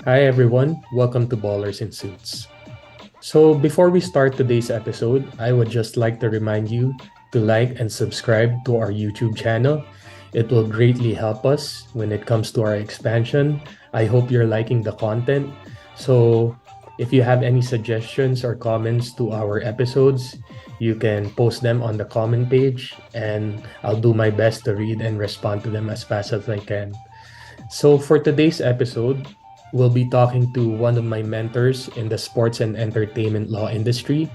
Hi everyone, welcome to Ballers in Suits. So before we start today's episode, I would just like to remind you to like and subscribe to our YouTube channel. It will greatly help us when it comes to our expansion. I hope you're liking the content. So if you have any suggestions or comments to our episodes, you can post them on the comment page and I'll do my best to read and respond to them as fast as I can. So, for today's episode, we'll be talking to one of my mentors in the sports and entertainment law industry.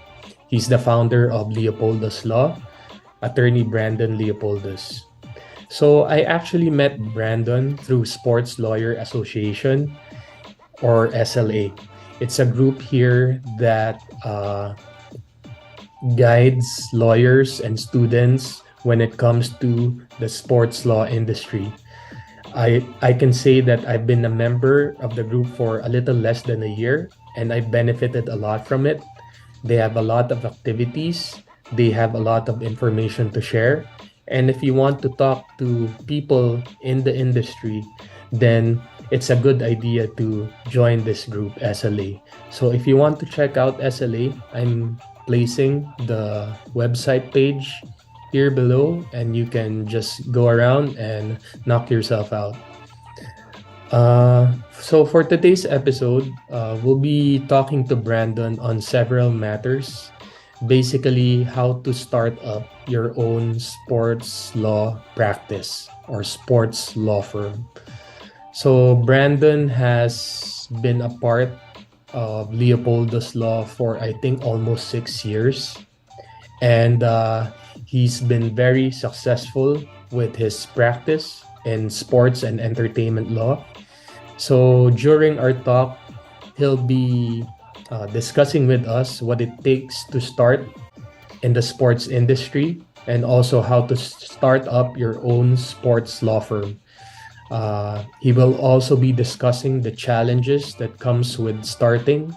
He's the founder of Leopoldus Law, attorney Brandon Leopoldus. So, I actually met Brandon through Sports Lawyer Association or SLA. It's a group here that guides lawyers and students when it comes to the sports law industry. I can say that I've been a member of the group for a little less than a year and I benefited a lot from it. They have a lot of activities, they have a lot of information to share. And if you want to talk to people in the industry, then it's a good idea to join this group, SLA. So if you want to check out SLA, I'm placing the website page here below and you can just go around and knock yourself out. So for today's episode, we'll be talking to Brandon on several matters. Basically, how to start up your own sports law practice or sports law firm. So Brandon has been a part of Leopoldus Law for I think almost 6 years, and he's been very successful with his practice in sports and entertainment law. So during our talk, he'll be discussing with us what it takes to start in the sports industry and also how to start up your own sports law firm. He will also be discussing the challenges that comes with starting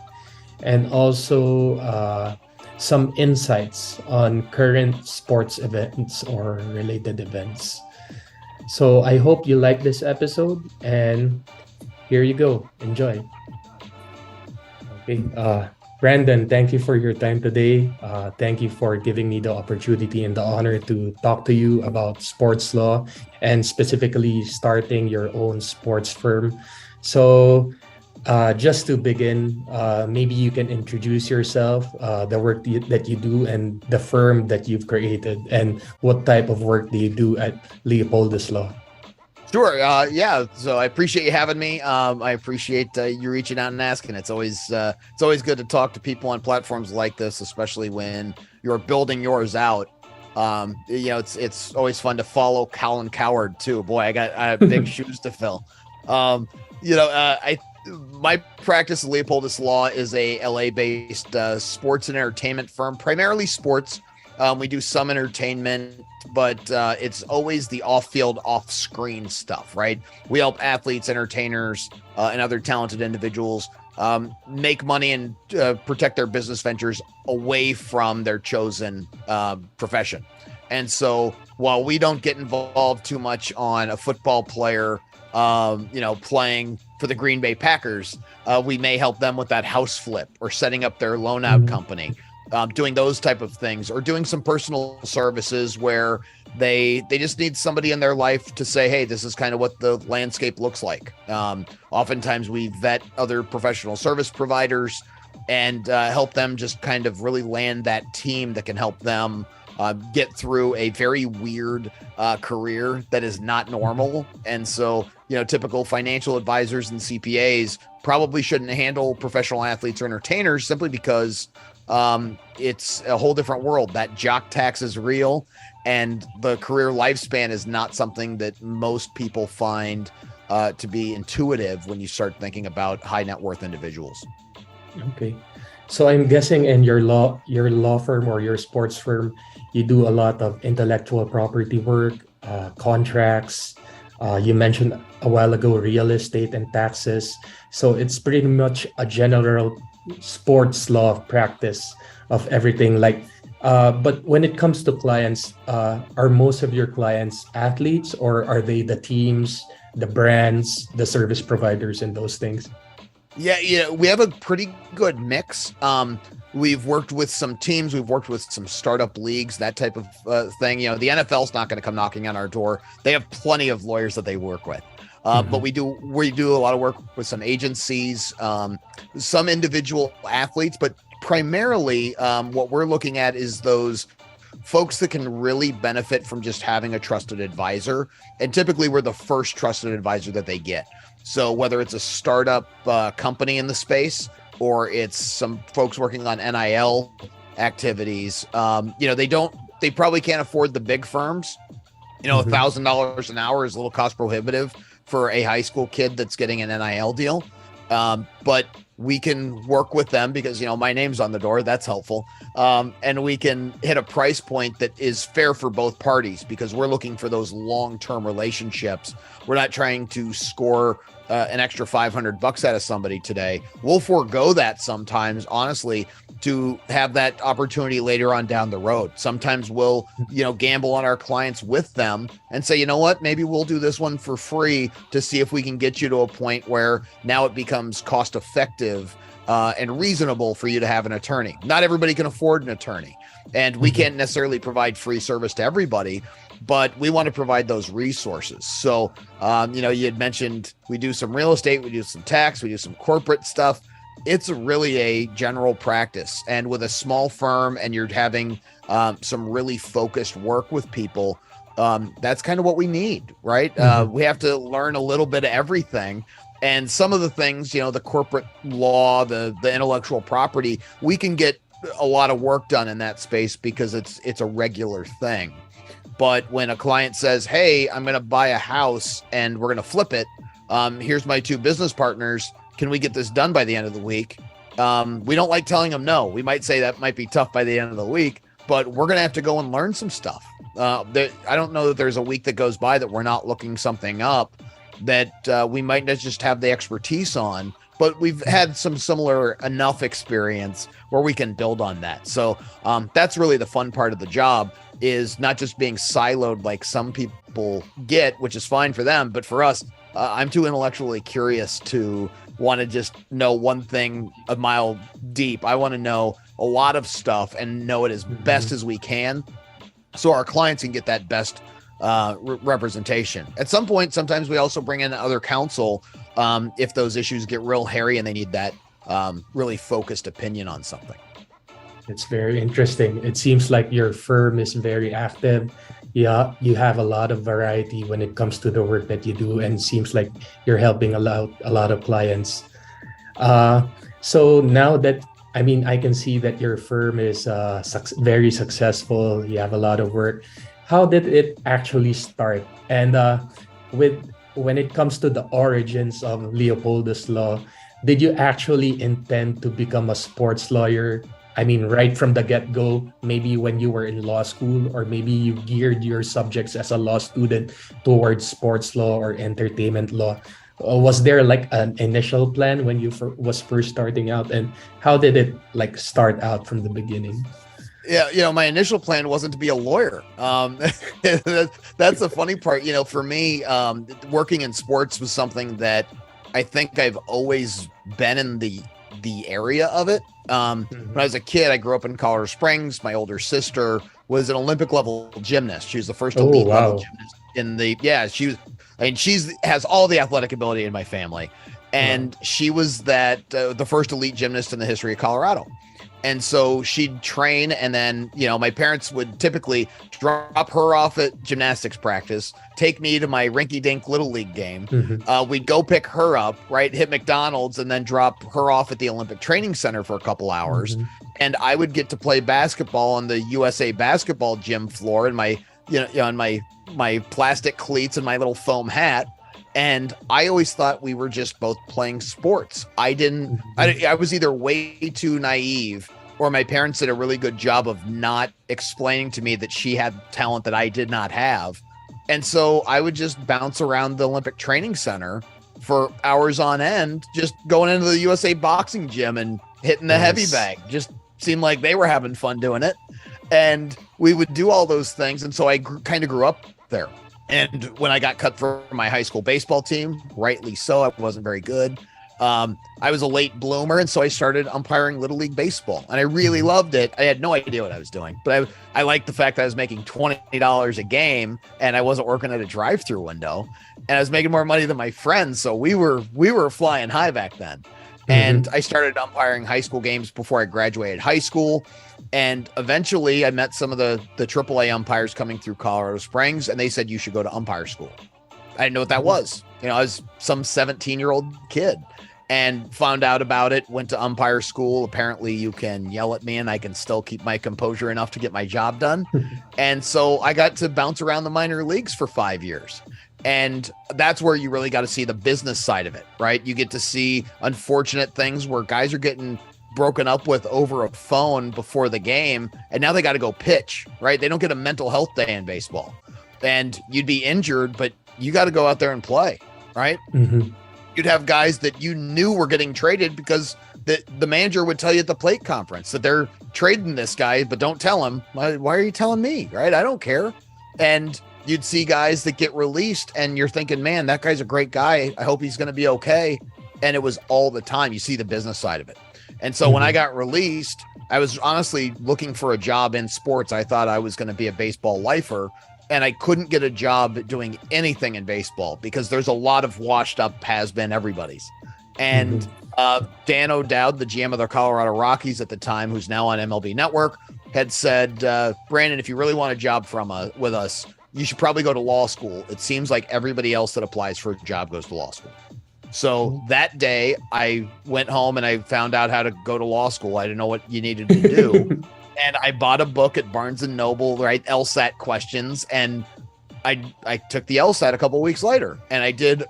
and also some insights on current sports events or related events. So I hope you like this episode and here you go. Enjoy. Okay. Brandon, thank you for your time today. Thank you for giving me the opportunity and the honor to talk to you about sports law and specifically starting your own sports firm. So, just to begin, maybe you can introduce yourself, the work that you do, and the firm that you've created, and what type of work do you do at Leopoldus Law? Sure. Yeah. So I appreciate you having me. I appreciate you reaching out and asking. It's always good to talk to people on platforms like this, especially when you're building yours out. It's always fun to follow Colin Coward too. Boy, I got big shoes to fill. My practice of Leopoldus Law is a LA-based sports and entertainment firm, primarily sports. We do some entertainment, but it's always the off-field, off-screen stuff, right? We help athletes, entertainers, and other talented individuals make money and protect their business ventures away from their chosen profession. And so while we don't get involved too much on a football player, playing for the Green Bay Packers, we may help them with that house flip or setting up their loan out company. Doing those type of things or doing some personal services where they just need somebody in their life to say, hey, this is kind of what the landscape looks like. Oftentimes we vet other professional service providers and help them just kind of really land that team that can help them get through a very weird career that is not normal. And so, typical financial advisors and CPAs probably shouldn't handle professional athletes or entertainers simply because it's a whole different world. That jock tax is real, and the career lifespan is not something that most people find to be intuitive when you start thinking about high net worth individuals. Okay. So I'm guessing in your law firm or your sports firm, you do a lot of intellectual property work, contracts. You mentioned a while ago real estate and taxes. So it's pretty much a general sports law practice of everything. But when it comes to clients, are most of your clients athletes or are they the teams, the brands, the service providers, and those things? Yeah, we have a pretty good mix. We've worked with some teams, we've worked with some startup leagues, that type of thing. The NFL's not going to come knocking on our door. They have plenty of lawyers that they work with. But we do a lot of work with some agencies, some individual athletes, but primarily what we're looking at is those folks that can really benefit from just having a trusted advisor. And typically we're the first trusted advisor that they get. So whether it's a startup company in the space or it's some folks working on NIL activities, they probably can't afford the big firms. $1,000 an hour is a little cost prohibitive for a high school kid that's getting an NIL deal. But we can work with them because, my name's on the door. That's helpful. And we can hit a price point that is fair for both parties because we're looking for those long-term relationships. We're not trying to score an extra $500 out of somebody today. We'll forego that sometimes, honestly, to have that opportunity later on down the road. Sometimes we'll, gamble on our clients with them and say, you know what, maybe we'll do this one for free to see if we can get you to a point where now it becomes cost effective and reasonable for you to have an attorney. Not everybody can afford an attorney, and we can't necessarily provide free service to everybody, but we want to provide those resources. So, you had mentioned we do some real estate, we do some tax, we do some corporate stuff. It's really a general practice. And with a small firm and you're having some really focused work with people, that's kind of what we need, right? We have to learn a little bit of everything. And some of the things, the corporate law, the intellectual property, we can get a lot of work done in that space because it's a regular thing. But when a client says, hey, I'm going to buy a house and we're going to flip it. Here's my two business partners. Can we get this done by the end of the week? We don't like telling them no. We might say that might be tough by the end of the week, but we're going to have to go and learn some stuff. I don't know that there's a week that goes by that we're not looking something up that we might not just have the expertise on, but we've had some similar enough experience where we can build on that. So that's really the fun part of the job, is not just being siloed like some people get, which is fine for them. But for us, I'm too intellectually curious to want to just know one thing a mile deep. I want to know a lot of stuff and know it as best as we can, so our clients can get that best representation. At some point, sometimes we also bring in other counsel if those issues get real hairy and they need that really focused opinion on something. It's very interesting. It seems like your firm is very active. Yeah, you have a lot of variety when it comes to the work that you do, and seems like you're helping a lot of clients. So now that, I can see that your firm is very successful. You have a lot of work. How did it actually start? And when it comes to the origins of Leopoldus Law, did you actually intend to become a sports lawyer? Right from the get-go, maybe when you were in law school, or maybe you geared your subjects as a law student towards sports law or entertainment law. Was there like an initial plan when you was first starting out, and how did it start out from the beginning? Yeah, my initial plan wasn't to be a lawyer. That's the funny part. For me, working in sports was something that I think I've always been in the area of it. When I was a kid, I grew up in Colorado Springs. My older sister was an Olympic level gymnast. She was the first elite level gymnast she's has all the athletic ability in my family. And she was the first elite gymnast in the history of Colorado. And so she'd train, and then, my parents would typically drop her off at gymnastics practice, take me to my rinky-dink little league game. We'd go pick her up, right, hit McDonald's, and then drop her off at the Olympic Training Center for a couple hours. And I would get to play basketball on the USA basketball gym floor in my, in my plastic cleats and my little foam hat. And I always thought we were just both playing sports. I was either way too naive, or my parents did a really good job of not explaining to me that she had talent that I did not have. And so I would just bounce around the Olympic Training Center for hours on end, just going into the USA boxing gym and hitting the heavy bag. Just seemed like they were having fun doing it. And we would do all those things. And so I kind of grew up there. And when I got cut from my high school baseball team, rightly so, I wasn't very good. I was a late bloomer, and so I started umpiring Little League Baseball, and I really loved it. I had no idea what I was doing, but I liked the fact that I was making $20 a game, and I wasn't working at a drive-through window, and I was making more money than my friends. So we were flying high back then. And I started umpiring high school games before I graduated high school. And eventually I met some of the AAA umpires coming through Colorado Springs, and they said, you should go to umpire school. I didn't know what that was. You know, I was some 17-year-old kid and found out about it, went to umpire school. Apparently you can yell at me and I can still keep my composure enough to get my job done. And so I got to bounce around the minor leagues for 5 years. And that's where you really got to see the business side of it, right? You get to see unfortunate things where guys are getting broken up with over a phone before the game, and now they got to go pitch, right? They don't get a mental health day in baseball, and you'd be injured, but you got to go out there and play, right? You'd have guys that you knew were getting traded because the manager would tell you at the plate conference that they're trading this guy, but don't tell him. Why are you telling me, right? I don't care. And you'd see guys that get released and you're thinking, man, that guy's a great guy. I hope he's going to be okay. And it was all the time. You see the business side of it. And so when I got released, I was honestly looking for a job in sports. I thought I was going to be a baseball lifer, and I couldn't get a job doing anything in baseball because there's a lot of washed up has-been everybody's. And Dan O'Dowd, the GM of the Colorado Rockies at the time, who's now on MLB Network, had said, Brandon, if you really want a job with us, you should probably go to law school. It seems like everybody else that applies for a job goes to law school. So that day I went home and I found out how to go to law school. I didn't know what you needed to do. And I bought a book at Barnes and Noble, right? LSAT questions. And I took the LSAT a couple of weeks later, and I did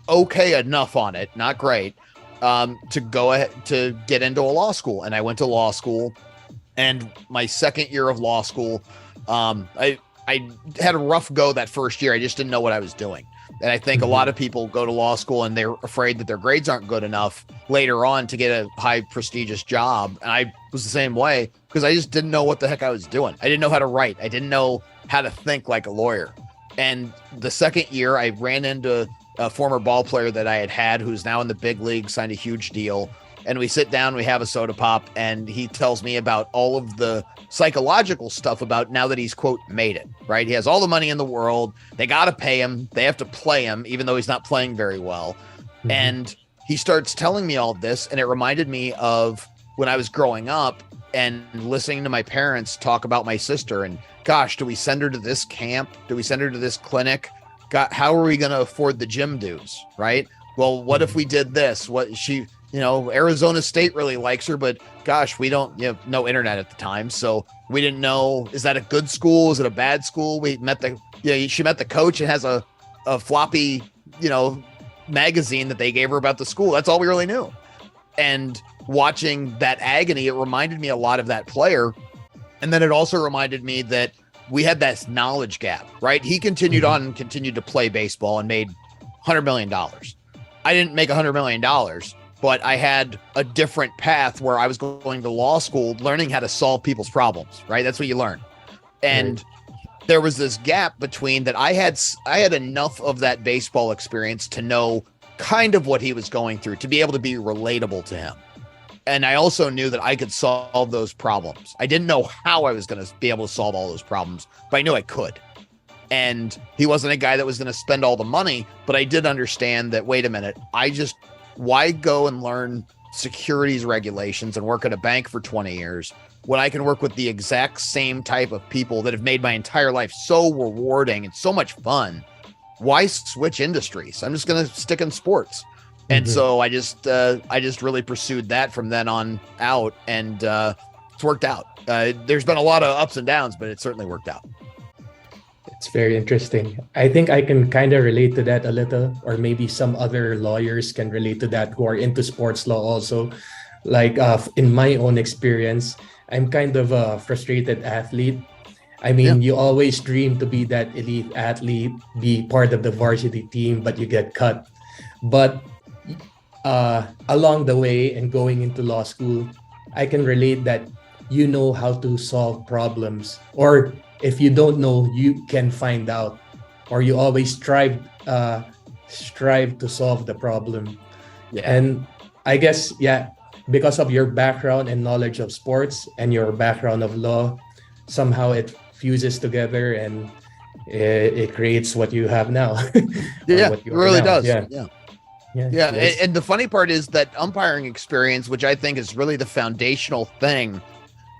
okay enough on it, not great, to go ahead to get into a law school. And I went to law school, and my second year of law school, I had a rough go that first year. I just didn't know what I was doing. And I think a lot of people go to law school and they're afraid that their grades aren't good enough later on to get a high prestigious job. And I was the same way because I just didn't know what the heck I was doing. I didn't know how to write. I didn't know how to think like a lawyer. And the second year I ran into a former ball player that I had who's now in the big league, signed a huge deal. And we sit down, we have a soda pop, and he tells me about all of the psychological stuff about now that he's, quote, made it, right? He has all the money in the world. They got to pay him. They have to play him, even though he's not playing very well. And he starts telling me all this, and it reminded me of when I was growing up and listening to my parents talk about my sister. And gosh, do we send her to this camp? Do we send her to this clinic? God, how are we going to afford the gym dues, right? Well, what if we did this? Arizona State really likes her, but gosh, we don't, no internet at the time. So we didn't know, is that a good school? Is it a bad school? She met the coach and has a floppy, magazine that they gave her about the school. That's all we really knew. And watching that agony, it reminded me a lot of that player. And then it also reminded me that we had that knowledge gap, right? He continued on and continued to play baseball and made $100 million. I didn't make $100 million. But I had a different path where I was going to law school, learning how to solve people's problems, right? That's what you learn. And there was this gap between that. I had enough of that baseball experience to know kind of what he was going through, to be able to be relatable to him. And I also knew that I could solve those problems. I didn't know how I was going to be able to solve all those problems, but I knew I could. And he wasn't a guy that was going to spend all the money, but I did understand that, wait a minute, why go and learn securities regulations and work at a bank for 20 years when I can work with the exact same type of people that have made my entire life so rewarding and so much fun? Why switch industries? I'm just going to stick in sports. And so I just really pursued that from then on out, and it's worked out. There's been a lot of ups and downs, but it certainly worked out. It's very interesting. I think I can kind of relate to that a little, or maybe some other lawyers can relate to that who are into sports law also. Like in my own experience, I'm kind of a frustrated athlete. I mean, you always dream to be that elite athlete, be part of the varsity team, but you get cut. But along the way and going into law school, I can relate that you know how to solve problems, or if you don't know, you can find out, or you always strive to solve the problem. And I guess, yeah, because of your background and knowledge of sports and your background of law, somehow it fuses together and it creates what you have now or Yeah, what it you are really now. does. Yeah. Yeah. Yeah. Yeah. And, Yes. and the funny part is that umpiring experience, which I think is really the foundational thing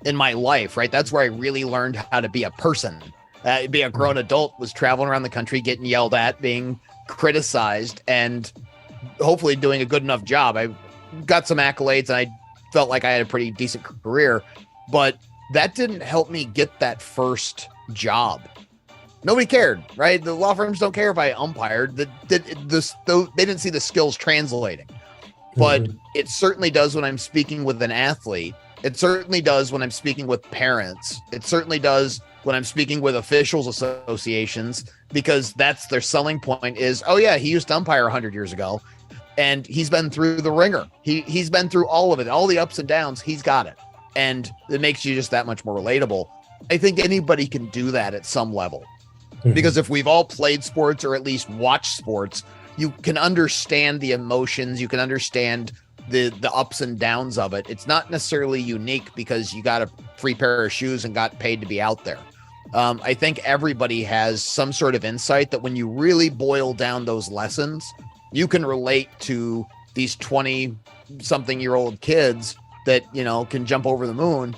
in my life, right? That's where I really learned how to be a person, be a grown adult, was traveling around the country, getting yelled at, being criticized, and hopefully doing a good enough job. I got some accolades and I felt like I had a pretty decent career, but that didn't help me get that first job. Nobody cared, right? The law firms don't care if I umpired. They didn't see the skills translating, but Mhm. it certainly does when I'm speaking with an athlete. It certainly does when I'm speaking with parents. It certainly does when I'm speaking with officials associations, because that's their selling point is, oh yeah, he used to umpire 100 years ago and he's been through the ringer. He's been through all of it, all the ups and downs. He's got it. And it makes you just that much more relatable. I think anybody can do that at some level, because Mhm. if we've all played sports or at least watched sports, you can understand the emotions, you can understand the ups and downs of it. It's not necessarily unique because you got a free pair of shoes and got paid to be out there. I think everybody has some sort of insight that when you really boil down those lessons, you can relate to these 20 something year old kids that, you know, can jump over the moon.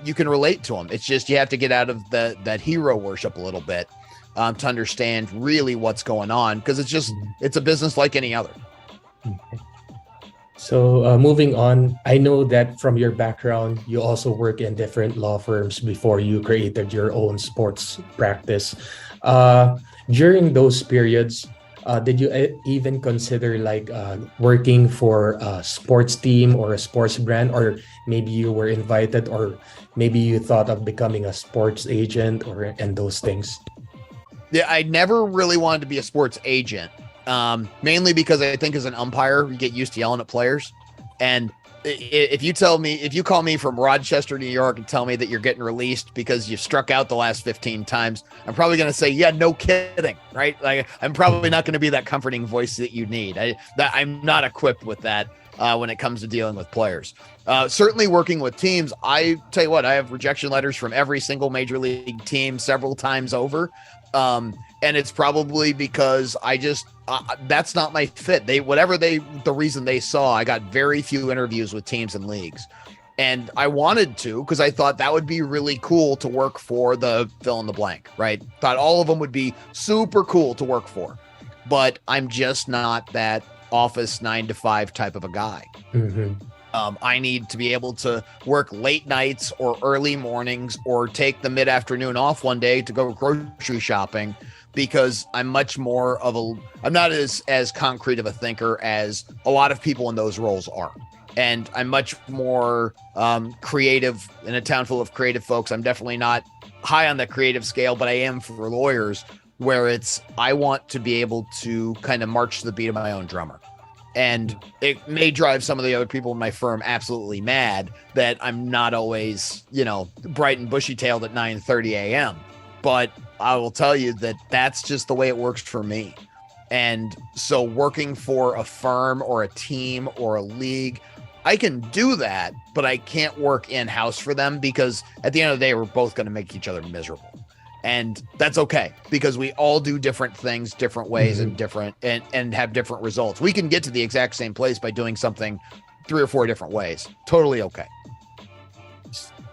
You can relate to them. It's just you have to get out of that hero worship a little bit to understand really what's going on, because it's a business like any other. Okay. So moving on, I know that from your background, you also work in different law firms before you created your own sports practice. Uh, During those periods, did you even consider like working for a sports team or a sports brand, or maybe you were invited, or maybe you thought of becoming a sports agent or and those things? Yeah, I never really wanted to be a sports agent, mainly because I think as an umpire, you get used to yelling at players. And if you call me from Rochester, New York, and tell me that you're getting released because you've struck out the last 15 times, I'm probably going to say, yeah, no kidding, right? Like, I'm probably not going to be that comforting voice that you need. I'm not equipped with that when it comes to dealing with players. Certainly working with teams, I tell you what, I have rejection letters from every single major league team several times over. And it's probably because that's not my fit. The reason they saw, I got very few interviews with teams and leagues, and I wanted to, because I thought that would be really cool to work for the fill in the blank, right? Thought all of them would be super cool to work for, but I'm just not that office 9 to 5 type of a guy. Mm-hmm. I need to be able to work late nights or early mornings, or take the mid-afternoon off one day to go grocery shopping, because I'm not as concrete of a thinker as a lot of people in those roles are. And I'm much more creative in a town full of creative folks. I'm definitely not high on the creative scale, but I am for lawyers, where I want to be able to kind of march to the beat of my own drummer. And it may drive some of the other people in my firm absolutely mad that I'm not always, bright and bushy-tailed at 9:30 a.m. But I will tell you that that's just the way it works for me. And so working for a firm or a team or a league, I can do that, but I can't work in-house for them, because at the end of the day, we're both going to make each other miserable. And that's okay, because we all do different things, different ways, Mm-hmm. and have different results. We can get to the exact same place by doing something 3 or 4 different ways. Totally okay.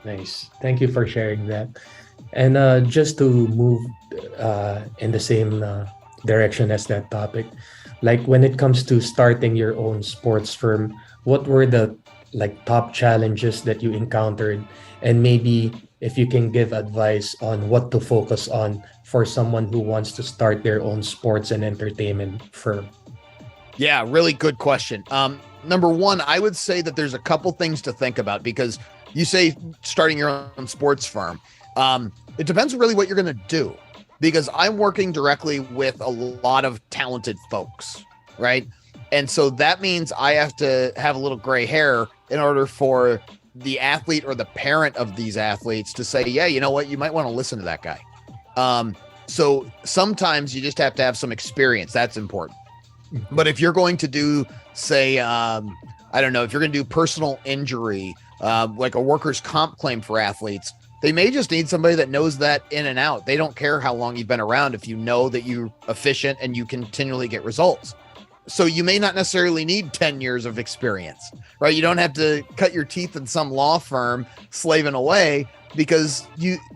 Nice. Thank you for sharing that. And just to move in the same direction as that topic, like when it comes to starting your own sports firm, what were the like top challenges that you encountered? And maybe if you can give advice on what to focus on for someone who wants to start their own sports and entertainment firm. Yeah, really good question. Number one, I would say that there's a couple things to think about, because you say starting your own sports firm. It depends really what you're going to do, because I'm working directly with a lot of talented folks, right? And so that means I have to have a little gray hair in order for the athlete or the parent of these athletes to say, yeah, you know what, you might want to listen to that guy. So sometimes you just have to have some experience. That's important. Mhm. But if you're going to do, say, I don't know, if you're going to do personal injury, like a workers' comp claim for athletes, they may just need somebody that knows that in and out. They don't care how long you've been around if you know that you're efficient and you continually get results. So you may not necessarily need 10 years of experience, right? You don't have to cut your teeth in some law firm slaving away, because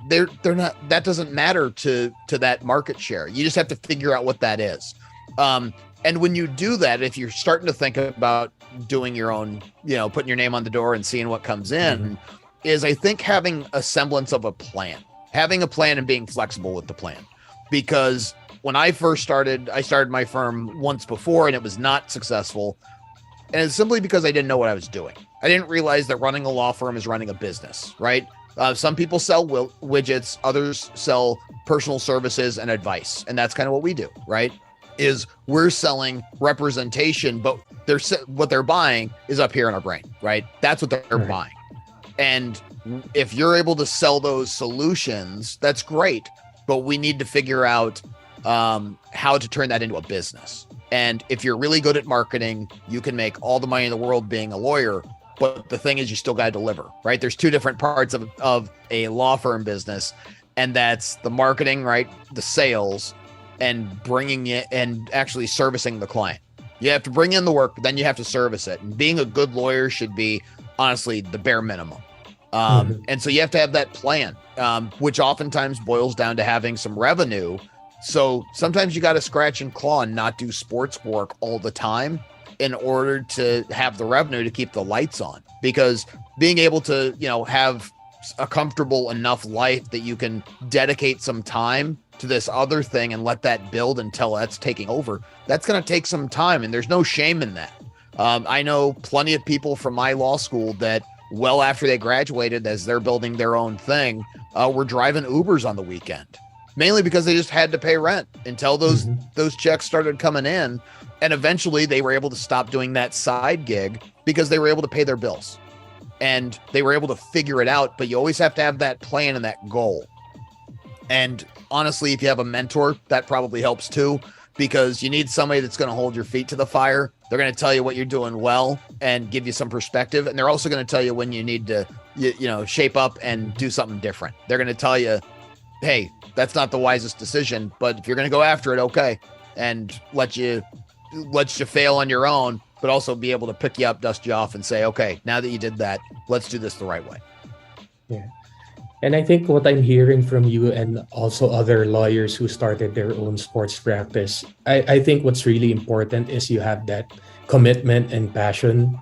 they're not, that doesn't matter to that market share. You just have to figure out what that is. And when you do that, if you're starting to think about doing your own, putting your name on the door and seeing what comes in, is I think having a semblance of having a plan and being flexible with the plan. Because when I first started, I started my firm once before and it was not successful. And it's simply because I didn't know what I was doing. I didn't realize that running a law firm is running a business, right? Some people sell widgets, others sell personal services and advice. And that's kind of what we do, right? Is we're selling representation, but what they're buying is up here in our brain, right? That's what they're buying. And if you're able to sell those solutions, that's great. But we need to figure out how to turn that into a business. And if you're really good at marketing, you can make all the money in the world being a lawyer. But the thing is, you still got to deliver, right? There's two different parts of a law firm business. And that's the marketing, right? The sales, and bringing it and actually servicing the client. You have to bring in the work, but then you have to service it. And being a good lawyer should be, honestly, the bare minimum. And so you have to have that plan, which oftentimes boils down to having some revenue. So sometimes you got to scratch and claw and not do sports work all the time in order to have the revenue to keep the lights on. Because being able to, have a comfortable enough life that you can dedicate some time to this other thing and let that build until that's taking over, that's going to take some time. And there's no shame in that. I know plenty of people from my law school that well after they graduated, as they're building their own thing, were driving Ubers on the weekend, mainly because they just had to pay rent until those checks started coming in. And eventually they were able to stop doing that side gig because they were able to pay their bills and they were able to figure it out. But you always have to have that plan and that goal. And honestly, if you have a mentor, that probably helps too, because you need somebody that's going to hold your feet to the fire. They're going to tell you what you're doing well and give you some perspective. And they're also going to tell you when you need to, shape up and do something different. They're going to tell you, hey, that's not the wisest decision, but if you're going to go after it, okay. And let you fail on your own, but also be able to pick you up, dust you off and say, okay, now that you did that, let's do this the right way. Yeah. And I think what I'm hearing from you and also other lawyers who started their own sports practice, I think what's really important is you have that commitment and passion.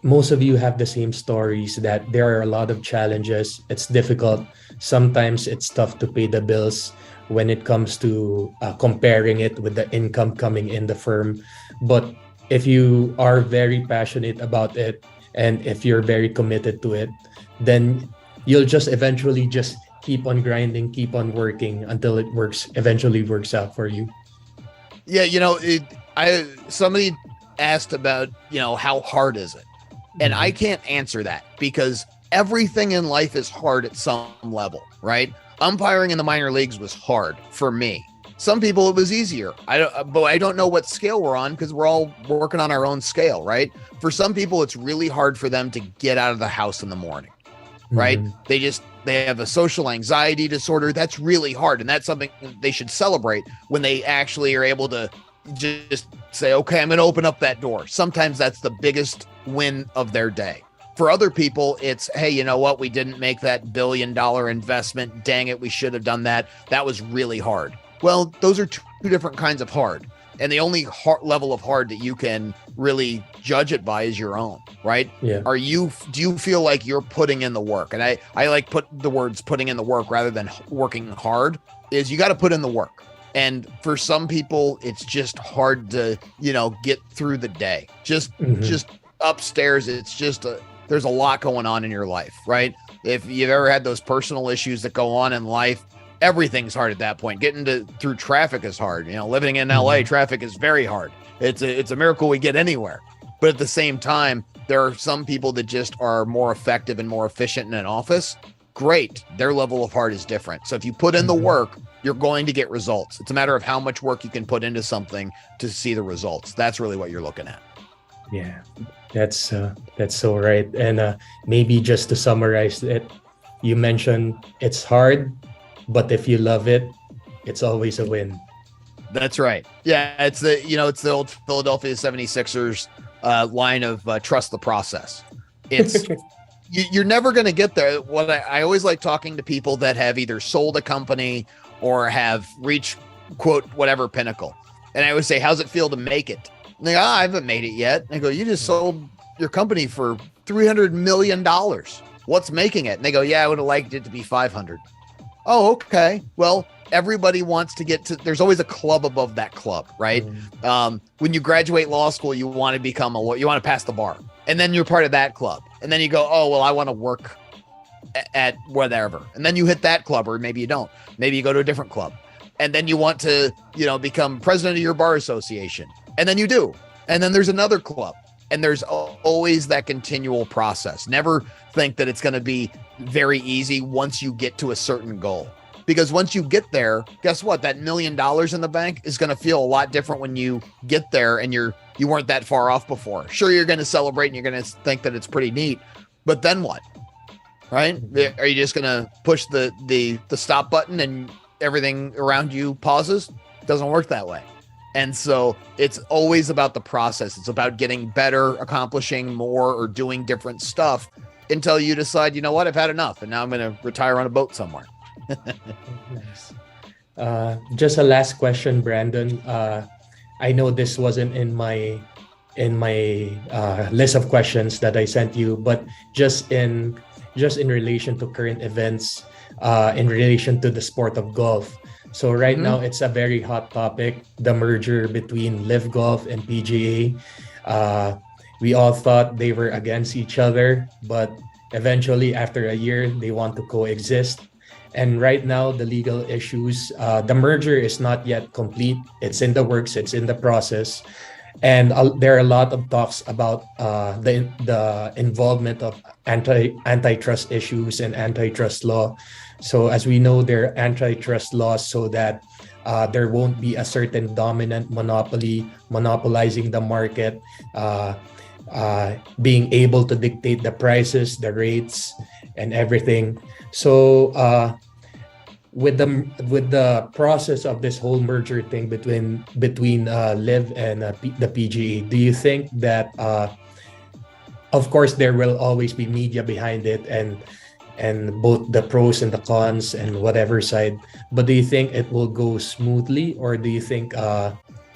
Most of you have the same stories that there are a lot of challenges. It's difficult. Sometimes it's tough to pay the bills when it comes to comparing it with the income coming in the firm. But if you are very passionate about it and if you're very committed to it, then you'll just eventually just keep on grinding, keep on working until it eventually works out for you. Yeah. Somebody asked about, how hard is it? And I can't answer that because everything in life is hard at some level, right? Umpiring in the minor leagues was hard for me. Some people it was easier. But I don't know what scale we're on because we're all working on our own scale, right? For some people, it's really hard for them to get out of the house in the morning. Right. They have a social anxiety disorder. That's really hard. And that's something they should celebrate when they actually are able to just say, okay, I'm going to open up that door. Sometimes that's the biggest win of their day. For other people, it's, hey, you know what? We didn't make that $1 billion investment. Dang it. We should have done that. That was really hard. Well, those are two different kinds of hard. And the only level of hard that you can really judge it by is your own, right? Yeah. Do you feel like you're putting in the work? And I like put the words putting in the work rather than working hard, is you got to put in the work. And for some people, it's just hard to, get through the day. Just upstairs. It's just there's a lot going on in your life, right? If you've ever had those personal issues that go on in life, everything's hard at that point. Getting through traffic is hard. Living in LA, traffic is very hard. It's a miracle we get anywhere. But at the same time, there are some people that just are more effective and more efficient in an office. Great. Their level of hard is different. So if you put in the work, you're going to get results. It's a matter of how much work you can put into something to see the results. That's really what you're looking at. Yeah, that's so right. And maybe just to summarize it, you mentioned it's hard, but if you love it, it's always a win. That's right. Yeah, it's the old Philadelphia 76ers line of trust the process. It's you're never going to get there. What I always like talking to people that have either sold a company or have reached, quote, whatever pinnacle. And I always say, how's it feel to make it? And they go, I haven't made it yet. And I go, you just sold your company for $300 million. What's making it? And they go, yeah, I would have liked it to be 500. Oh, okay. Well, everybody wants to get to, there's always a club above that club, right? When you graduate law school, you want to become you want to pass the bar, and then you're part of that club. And then you go, oh, well, I want to work at whatever. And then you hit that club, or maybe you don't. Maybe you go to a different club. And then you want to, become president of your bar association. And then you do. And then there's another club. And there's always that continual process. Never think that it's going to be very easy once you get to a certain goal. Because once you get there, guess what? That $1 million in the bank is going to feel a lot different when you get there and you weren't that far off before. Sure, you're going to celebrate and you're going to think that it's pretty neat. But then what? Right? Are you just going to push the stop button and everything around you pauses? It doesn't work that way. And so it's always about the process. It's about getting better, accomplishing more, or doing different stuff until you decide, you know what, I've had enough. And now I'm going to retire on a boat somewhere. Nice. Just a last question, Brandon. I know this wasn't in my list of questions that I sent you, but just in relation to current events, in relation to the sport of golf. So right now it's a very hot topic, the merger between LIV Golf and PGA. We all thought they were against each other, but eventually after a year, they want to coexist. And right now, the legal issues, the merger is not yet complete. It's in the works. It's in the process. And there are a lot of talks about the involvement of antitrust issues and antitrust law. So as we know, there are antitrust laws so that there won't be a certain dominant monopoly monopolizing the market, being able to dictate the prices, the rates, and everything. So with the process of this whole merger thing between LIV and the PGA, do you think that of course there will always be media behind it and both the pros and the cons and whatever side, but do you think it will go smoothly, or do you think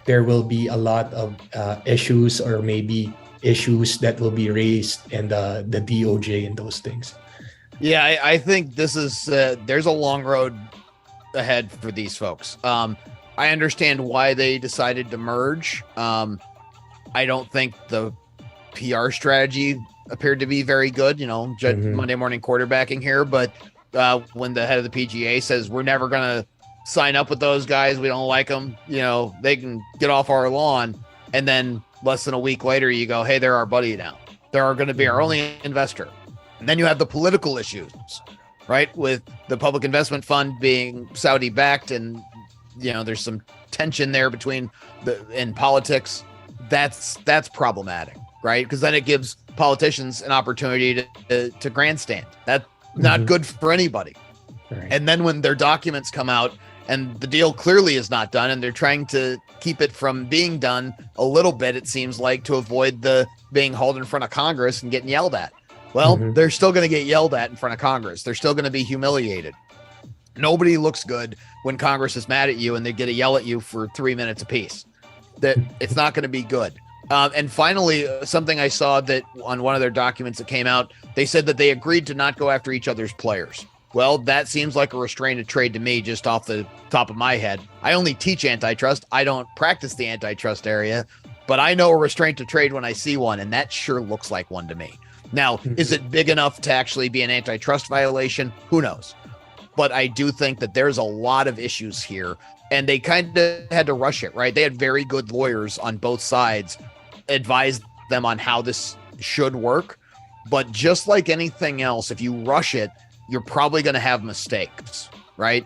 there will be a lot of issues, or maybe issues that will be raised in the DOJ and those things? Yeah, I think this is there's a long road ahead for these folks. I understand why they decided to merge. I don't think the PR strategy appeared to be very good, Monday morning quarterbacking here. But when the head of the PGA says, we're never going to sign up with those guys, we don't like them, they can get off our lawn. And then less than a week later, you go, hey, they're our buddy now. They're going to be our only investor. And then you have the political issues, right? With the public investment fund being Saudi backed, and there's some tension there between in politics. That's problematic, right? Because then it gives politicians an opportunity to grandstand. That's not good for anybody. Right. And then when their documents come out and the deal clearly is not done, and they're trying to keep it from being done a little bit, it seems like, to avoid the being hauled in front of Congress and getting yelled at. Well, they're still going to get yelled at in front of Congress. They're still going to be humiliated. Nobody looks good when Congress is mad at you and they get to yell at you for 3 minutes apiece. That it's not going to be good. And finally, something I saw that on one of their documents that came out, they said that they agreed to not go after each other's players. Well, that seems like a restrained trade to me, just off the top of my head. I only teach antitrust. I don't practice the antitrust area, but I know a restraint to trade when I see one, and that sure looks like one to me. Now, is it big enough to actually be an antitrust violation? Who knows? But I do think that there's a lot of issues here, and they kind of had to rush it, right? They had very good lawyers on both sides advise them on how this should work. But just like anything else, if you rush it, you're probably going to have mistakes. right?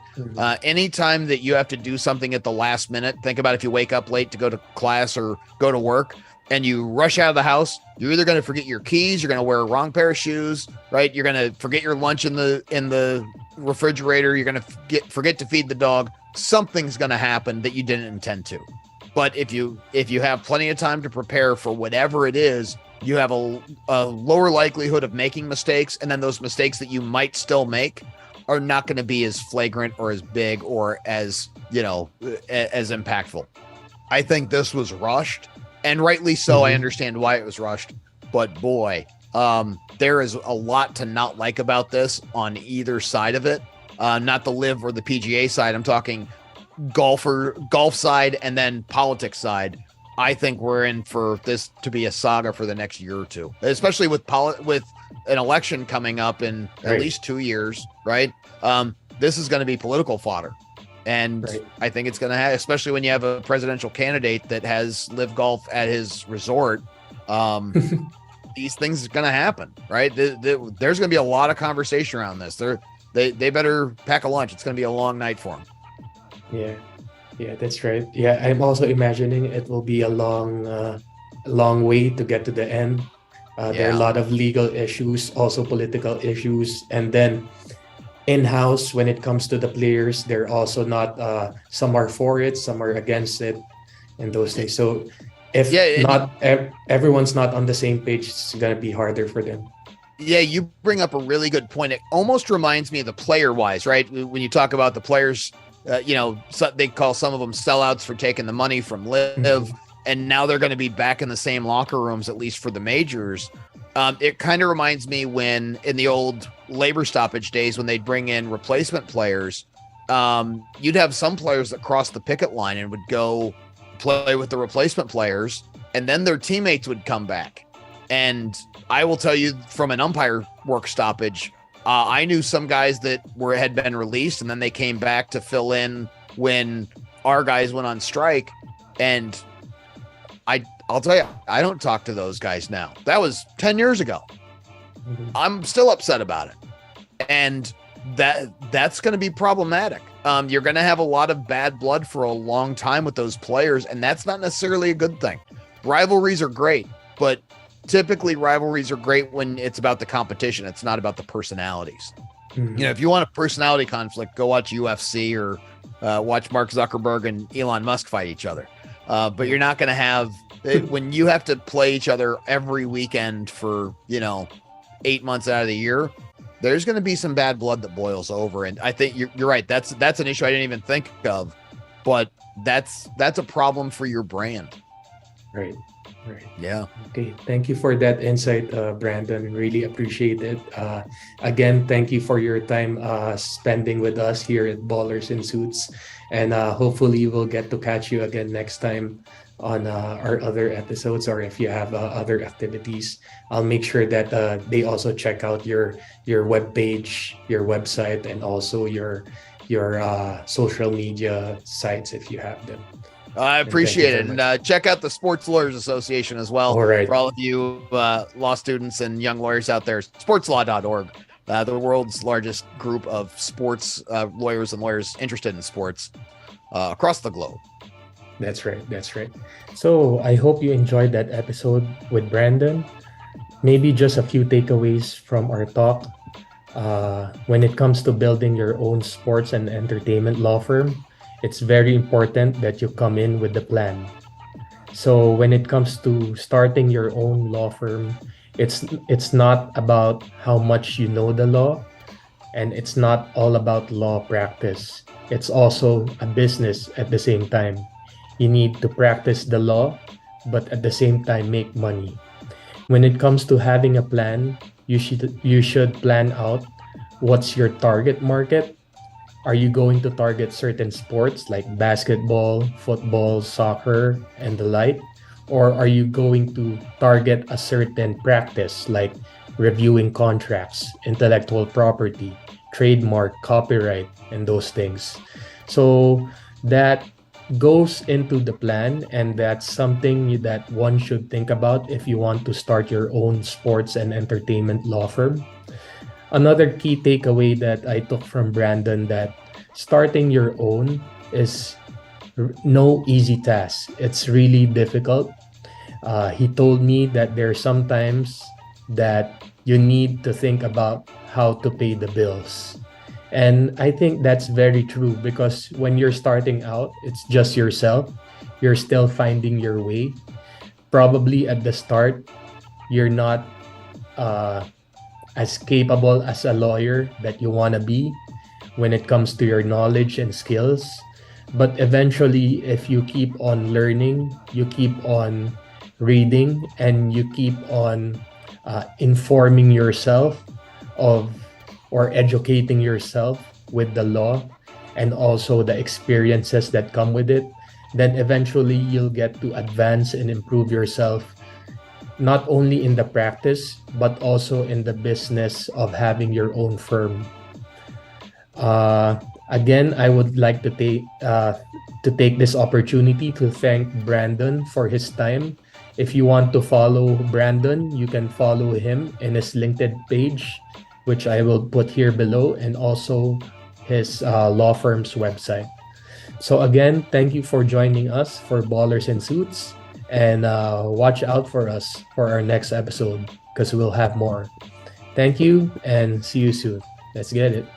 Anytime that you have to do something at the last minute, think about if you wake up late to go to class or go to work and you rush out of the house, you're either going to forget your keys, you're going to wear a wrong pair of shoes, right? You're going to forget your lunch in the refrigerator, you're going to forget to feed the dog. Something's going to happen that you didn't intend to. But if you have plenty of time to prepare for whatever it is, you have a lower likelihood of making mistakes, and then those mistakes that you might still make are not going to be as flagrant or as big or as, as impactful. I think this was rushed, and rightly so. I understand why it was rushed, but boy, there is a lot to not like about this on either side of it. Not the LIV or the PGA side. I'm talking golf side and then politics side. I think we're in for this to be a saga for the next year or two, especially with an election coming up in at least 2 years, right? This is going to be political fodder. And I think it's going to have, especially when you have a presidential candidate that has LIV golf at his resort, these things are going to happen, right? There's going to be a lot of conversation around this. They better pack a lunch. It's going to be a long night for them. Yeah, that's right. Yeah, I'm also imagining it will be a long way to get to the end. There are a lot of legal issues, also political issues, and then in-house when it comes to the players, they're also not. Some are for it, some are against it, and those things. So if everyone's not on the same page, it's gonna be harder for them. Yeah, you bring up a really good point. It almost reminds me of the player-wise, right? When you talk about the players. They call some of them sellouts for taking the money from LIV, and now they're going to be back in the same locker rooms, at least for the majors. It kind of reminds me when in the old labor stoppage days, when they'd bring in replacement players, you'd have some players that crossed the picket line and would go play with the replacement players, and then their teammates would come back. And I will tell you from an umpire work stoppage, I knew some guys that had been released, and then they came back to fill in when our guys went on strike. And I'll tell you, I don't talk to those guys now. That was 10 years ago. I'm still upset about it. And that's going to be problematic. You're going to have a lot of bad blood for a long time with those players, and that's not necessarily a good thing. Rivalries are great, but typically rivalries are great when it's about the competition. It's not about the personalities. If you want a personality conflict, go watch UFC or watch Mark Zuckerberg and Elon Musk fight each other. But you're not going to have when you have to play each other every weekend for 8 months out of the year. There's going to be some bad blood that boils over, and I think you're right. That's an issue I didn't even think of, but that's a problem for your brand. Right. Yeah. Okay. Thank you for that insight, Brandon. Really appreciate it. Again, thank you for your time spending with us here at Ballers in Suits, and hopefully we'll get to catch you again next time on our other episodes, or if you have other activities. I'll make sure that they also check out your webpage, your website, and also your social media sites if you have them. I appreciate it. And check out the Sports Lawyers Association as well. For all of you law students and young lawyers out there, sportslaw.org, the world's largest group of sports lawyers and lawyers interested in sports across the globe. That's right. So I hope you enjoyed that episode with Brandon. Maybe just a few takeaways from our talk. When it comes to building your own sports and entertainment law firm, it's very important that you come in with the plan. So when it comes to starting your own law firm, it's not about how much you know the law, and it's not all about law practice. It's also a business at the same time. You need to practice the law, but at the same time make money. When it comes to having a plan, you should plan out what's your target market. Are you going to target certain sports like basketball, football, soccer, and the like? Or are you going to target a certain practice like reviewing contracts, intellectual property, trademark, copyright, and those things? So that goes into the plan, and that's something that one should think about if you want to start your own sports and entertainment law firm. Another key takeaway that I took from Brandon, that starting your own is no easy task. It's really difficult. He told me that there are some times that you need to think about how to pay the bills. And I think that's very true because when you're starting out, it's just yourself. You're still finding your way. Probably at the start, you're not uh, as capable as a lawyer that you want to be when it comes to your knowledge and skills. But eventually, if you keep on learning, you keep on reading, and you keep on informing yourself of or educating yourself with the law and also the experiences that come with it, then eventually you'll get to advance and improve yourself, not only in the practice, but also in the business of having your own firm. Uh, Again, I would like to take this opportunity to thank Brandon for his time. If you want to follow Brandon, you can follow him in his LinkedIn page, which I will put here below, and also his law firm's website. So again, thank you for joining us for Ballers and Suits, and watch out for us for our next episode because we'll have more. Thank you and see you soon. Let's get it.